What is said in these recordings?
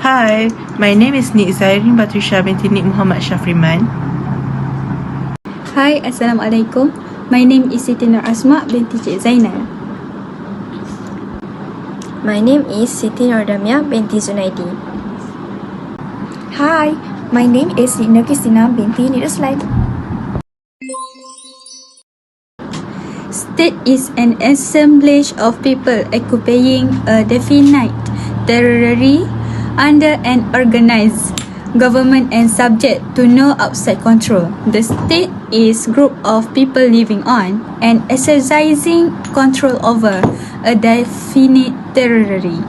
Hi, my name is Nik Zairin Batrisha binti Nik Muhammad Syafriman. Hi, Assalamualaikum. My name is Siti Nur Asma binti Cik Zainal. My name is Siti Nur Damia binti Zunaidi. Hi, my name is Nur Kistina binti Niduslan. State is an assemblage of people occupying a definite territory under an organized government and subject to no outside control. The state is group of people living on and exercising control over a definite territory.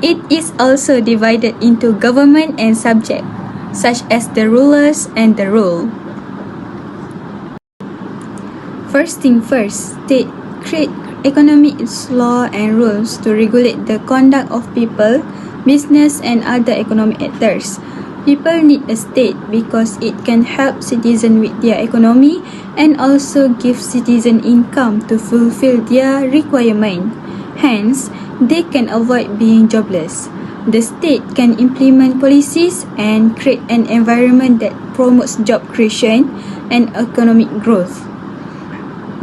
It is also divided into government and subject, such as the rulers and the rule. First thing first, state create economic law and rules to regulate the conduct of people, business and other economic actors. People need a state because it can help citizens with their economy and also give citizens income to fulfill their requirement. Hence, they can avoid being jobless. The state can implement policies and create an environment that promotes job creation and economic growth.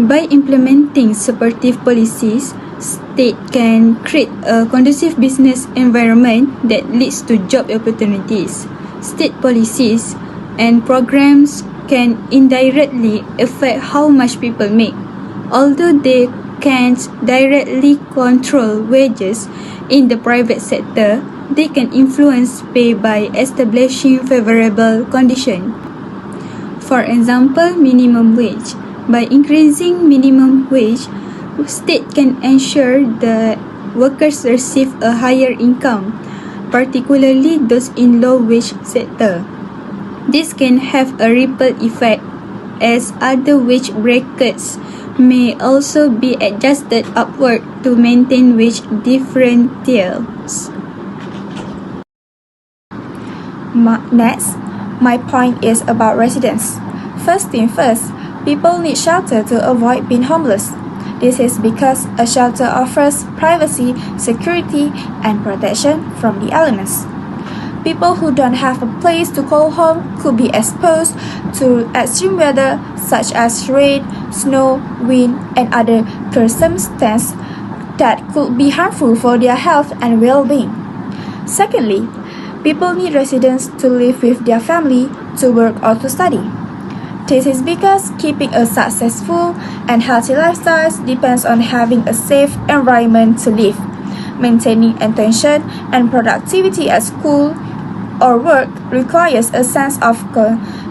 By implementing supportive policies, state can create a conducive business environment that leads to job opportunities. State policies and programs can indirectly affect how much people make. Although they can't directly control wages in the private sector, they can influence pay by establishing favorable conditions. For example, minimum wage. By increasing minimum wage, state can ensure that workers receive a higher income, particularly those in low-wage sector. This can have a ripple effect as other wage brackets may also be adjusted upward to maintain wage differentials. Next, my point is about residents. First thing first, people need shelter to avoid being homeless. This is because a shelter offers privacy, security, and protection from the elements. People who don't have a place to call home could be exposed to extreme weather such as rain, snow, wind, and other circumstances that could be harmful for their health and well-being. Secondly, people need residents to live with their family, to work or to study. This is because keeping a successful and healthy lifestyle depends on having a safe environment to live. Maintaining attention and productivity at school or work requires a sense of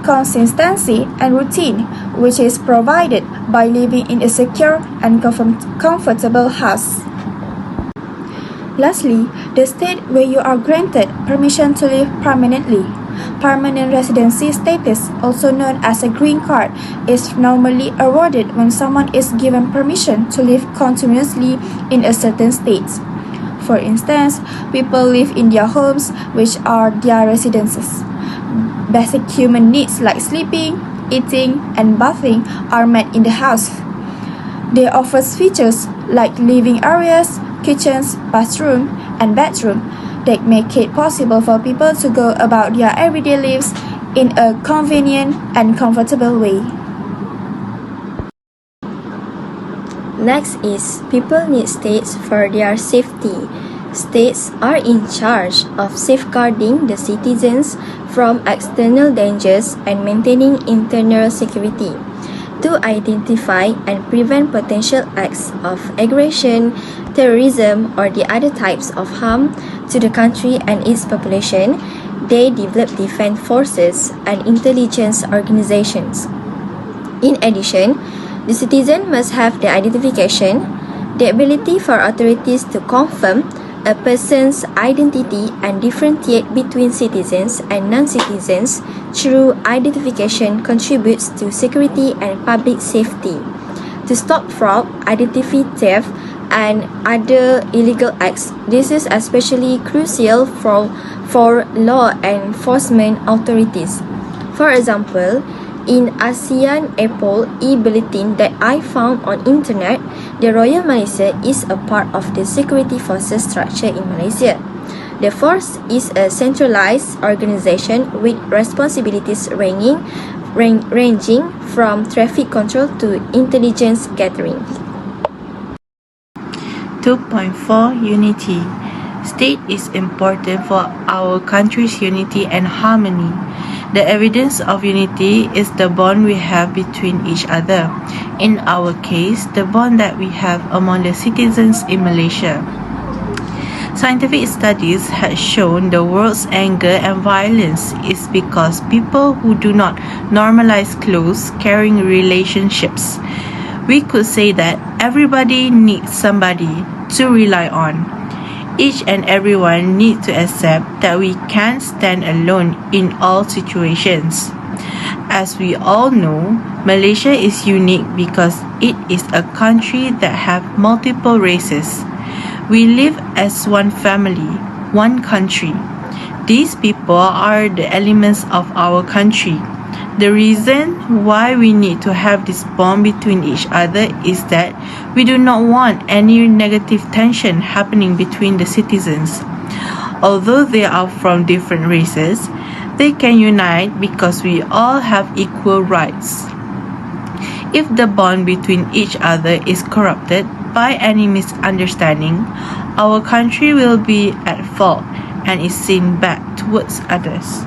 consistency and routine, which is provided by living in a secure and comfortable house. Lastly, the state where you are granted permission to live permanently. Permanent residency status, also known as a green card, is normally awarded when someone is given permission to live continuously in a certain state. For instance, people live in their homes, which are their residences. Basic human needs like sleeping, eating, and bathing are met in the house. They offer features like living areas, kitchens, bathroom, and bedroom that make it possible for people to go about their everyday lives in a convenient and comfortable way. Next is people need states for their safety. States are in charge of safeguarding the citizens from external dangers and maintaining internal security. To identify and prevent potential acts of aggression, terrorism, or the other types of harm to the country and its population, they develop defense forces and intelligence organizations. In addition, the citizen must have the identification, the ability for authorities to confirm a person's identity and differentiate between citizens and non-citizens through identification contributes to security and public safety. To stop fraud, identity theft, and other illegal acts, this is especially crucial for law enforcement authorities. For example, in ASEAN Apple e-bulletin that I found on internet, the Royal Malaysia is a part of the security forces structure in Malaysia. The force is a centralized organization with responsibilities ranging from traffic control to intelligence gathering. 2.4 Unity. State is important for our country's unity and harmony. The evidence of unity is the bond we have between each other. In our case, the bond that we have among the citizens in Malaysia. Scientific studies have shown the world's anger and violence is because people who do not normalize close, caring relationships. We could say that everybody needs somebody to rely on. Each and everyone needs to accept that we can't stand alone in all situations. As we all know, Malaysia is unique because it is a country that has multiple races. We live as one family, one country. These people are the elements of our country. The reason why we need to have this bond between each other is that we do not want any negative tension happening between the citizens. Although they are from different races, they can unite because we all have equal rights. If the bond between each other is corrupted by any misunderstanding, our country will be at fault and is seen bad towards others.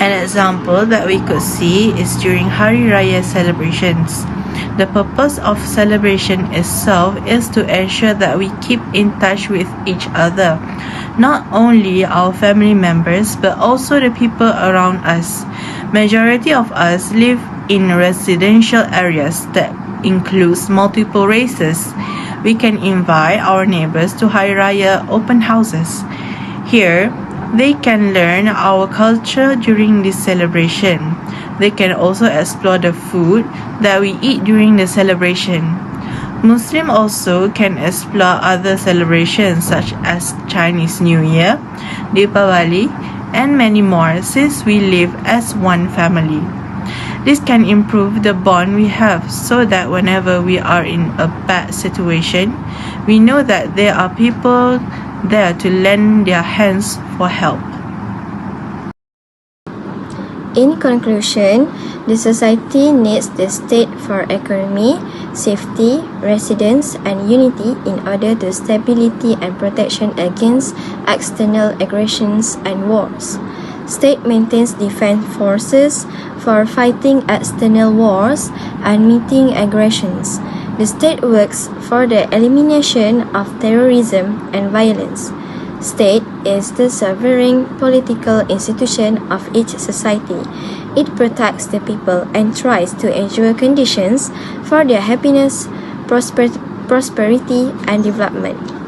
An example that we could see is during Hari Raya celebrations. The purpose of celebration itself is to ensure that we keep in touch with each other, not only our family members but also the people around us. Majority of us live in residential areas that includes multiple races. We can invite our neighbors to Hari Raya open houses. Here, they can learn our culture during this celebration. They can also explore the food that we eat during the celebration. Muslims also can explore other celebrations such as Chinese New Year, Deepavali, and many more since we live as one family. This can improve the bond we have so that whenever we are in a bad situation, we know that there are people there to lend their hands for help. In conclusion, the society needs the state for economy, safety, residence, and unity in order to stability and protection against external aggressions and wars. State maintains defense forces for fighting external wars and meeting aggressions. The state works for the elimination of terrorism and violence. State is the sovereign political institution of each society. It protects the people and tries to ensure conditions for their happiness, prosperity, and development.